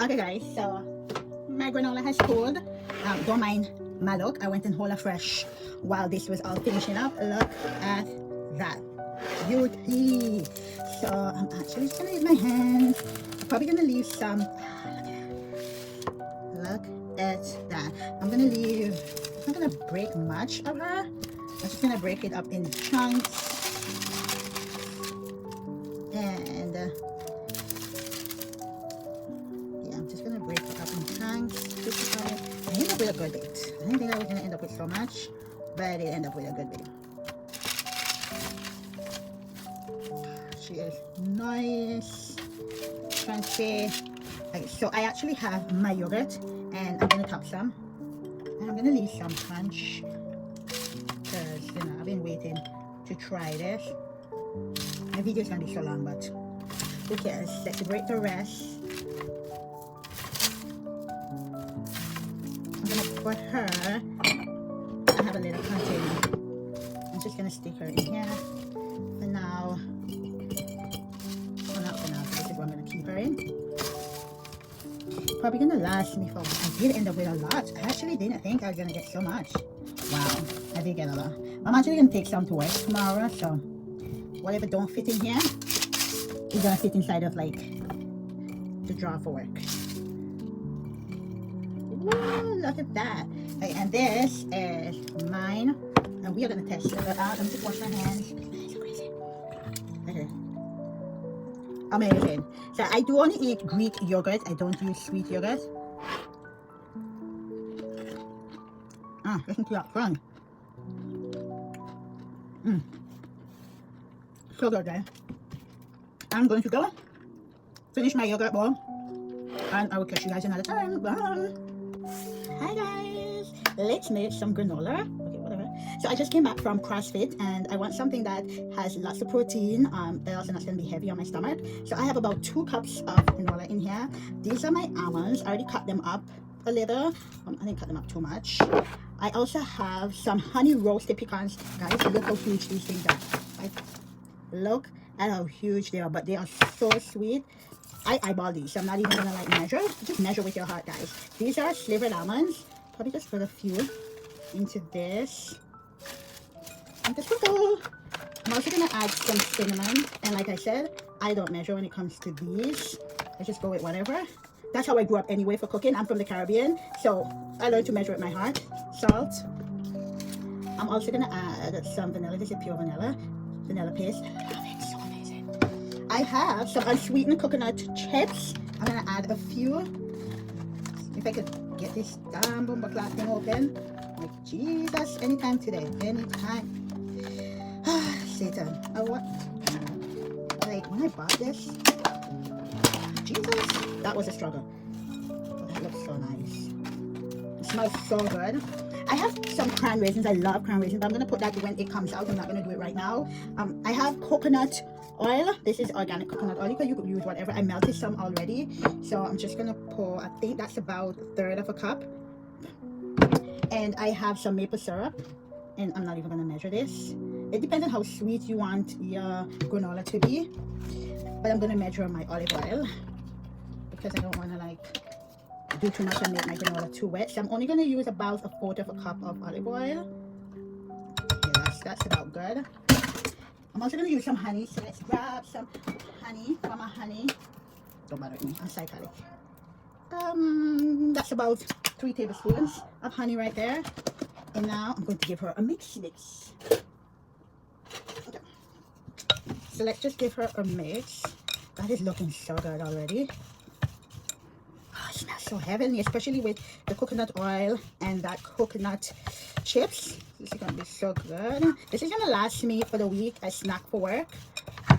Okay guys, so my granola has cooled. Don't mind my look. I went in Hola Fresh while this was all finishing up. Look at that beauty. So I'm actually just gonna use my hands. I'm probably gonna leave some. Look at that. I'm not gonna break much of her. I'm just gonna break it up in chunks. And yeah, I'm just gonna break it up in chunks. I ended up with a good bit. I didn't think I was gonna end up with so much, but I did end up with a good bit. She is nice, crunchy. Okay, so I actually have my yogurt, and I'm gonna top some, and I'm gonna leave some crunch because you know I've been waiting to try this. My video is gonna be so long, but who cares? Let's break the rest. I'm gonna put her. I have a little container. I'm just gonna stick her in here for now. Well, not for now. This is what I'm gonna keep her in. Probably gonna last me for. I did end up with a lot. I actually didn't think I was gonna get so much. Wow, I did get a lot. I'm actually gonna take some to work tomorrow, so whatever don't fit in here is gonna fit inside of like the drawer for work. Whoa, look at that. Okay, and this is mine, and we are gonna test it out. Let me just wash my hands. It's so crazy. Okay. Amazing. So I do only eat Greek yogurt. I don't use sweet yogurt. Listen to that crunch. So good, guys. I'm going to go finish my yogurt bowl, and I will catch you guys another time. Bye. Hi guys. Let's make some granola. Okay, whatever. So I just came back from CrossFit, and I want something that has lots of protein, but also not going to be heavy on my stomach. So I have about 2 cups of granola in here. These are my almonds. I already cut them up a little. I didn't cut them up too much. I also have some honey roasted pecans. Guys, look how huge these things are. Right? Look at how huge they are, but they are so sweet. I eyeball these, so I'm not even gonna like measure. Just measure with your heart, guys. These are slivered almonds. Probably just put a few into this. And the sprinkle. I'm also gonna add some cinnamon, and like I said, I don't measure when it comes to these. I just go with whatever. That's how I grew up anyway for cooking. I'm from the Caribbean, so I learned to measure with my heart. Salt. I'm also gonna add some vanilla. This is pure vanilla paste. I love it, so amazing. I have some unsweetened coconut chips. I'm gonna add a few. If I could get this damn bomba clock thing open. Like Jesus, anytime today, anytime. Satan. Oh, what? Like when I bought this, Jesus, that was a struggle. That looks so nice. It smells so good. I have some cran raisins. I love cran raisins, but I'm gonna put that when it comes out. I'm not gonna do it right now. I have coconut oil. This is organic coconut oil. You could use whatever. I melted some already, so I'm just gonna pour. I think that's about 1/3 of a cup. And I have some maple syrup, and I'm not even gonna measure this. It depends on how sweet you want your granola to be, but I'm gonna measure my olive oil because I don't want to like do too much and make my granola too wet. So I'm only going to use about 1/4 of a cup of olive oil. Yeah, that's about good. I'm also going to use some honey. So let's grab some honey from a honey. Don't bother with me, I'm psychotic. That's about 3 tablespoons of honey right there. And now I'm going to give her a mix. Okay. So let's just give her a mix. That is looking so good already. It smells so heavenly, especially with the coconut oil and that coconut chips. This is gonna be so good. This is gonna last me for the week as snack for work.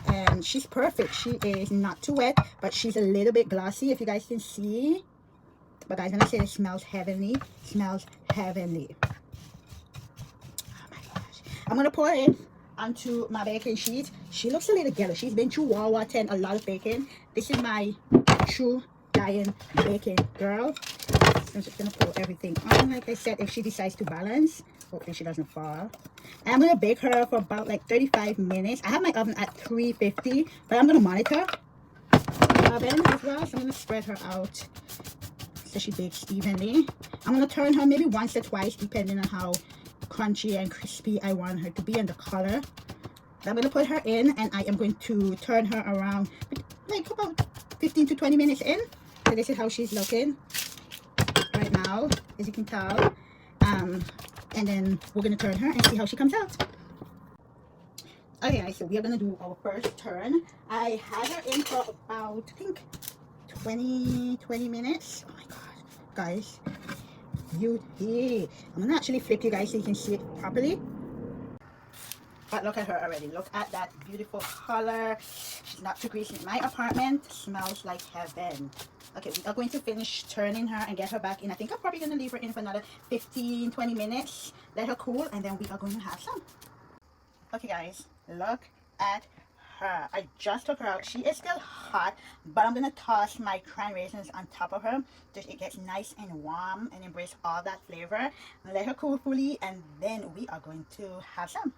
And she's perfect. She is not too wet, but she's a little bit glossy, if you guys can see. But guys, when I say it smells heavenly, it smells heavenly. Oh my gosh. I'm gonna pour it onto my baking sheet. She looks a little yellow. She's been through World War X, a lot of baking. This is my true Diane baking girl. I'm just gonna pour everything on. Like I said, if she decides to balance, hopefully she doesn't fall. And I'm gonna bake her for about like 35 minutes. I have my oven at 350, but I'm gonna monitor oven as well, so I'm going to spread her out so she bakes evenly. I'm going to turn her maybe once or twice depending on how crunchy and crispy I want her to be and the color. I'm going to put her in, and I am going to turn her around like about 15 to 20 minutes in. So this is how she's looking right now, as you can tell. And then we're going to turn her and see how she comes out. Okay guys, so we are going to do our first turn. I had her in for about, I think, 20 minutes. Oh my god, guys, beauty. I'm going to actually flip you guys so you can see it properly. But look at her already. Look at that beautiful color. She's not too greasy. My apartment smells like heaven. Okay, we are going to finish turning her and get her back in. I think I'm probably going to leave her in for another 15-20 minutes. Let her cool, and then we are going to have some. Okay guys, look at her. I just took her out. She is still hot, but I'm going to toss my cran raisins on top of her so it gets nice and warm and embrace all that flavor. Let her cool fully, and then we are going to have some.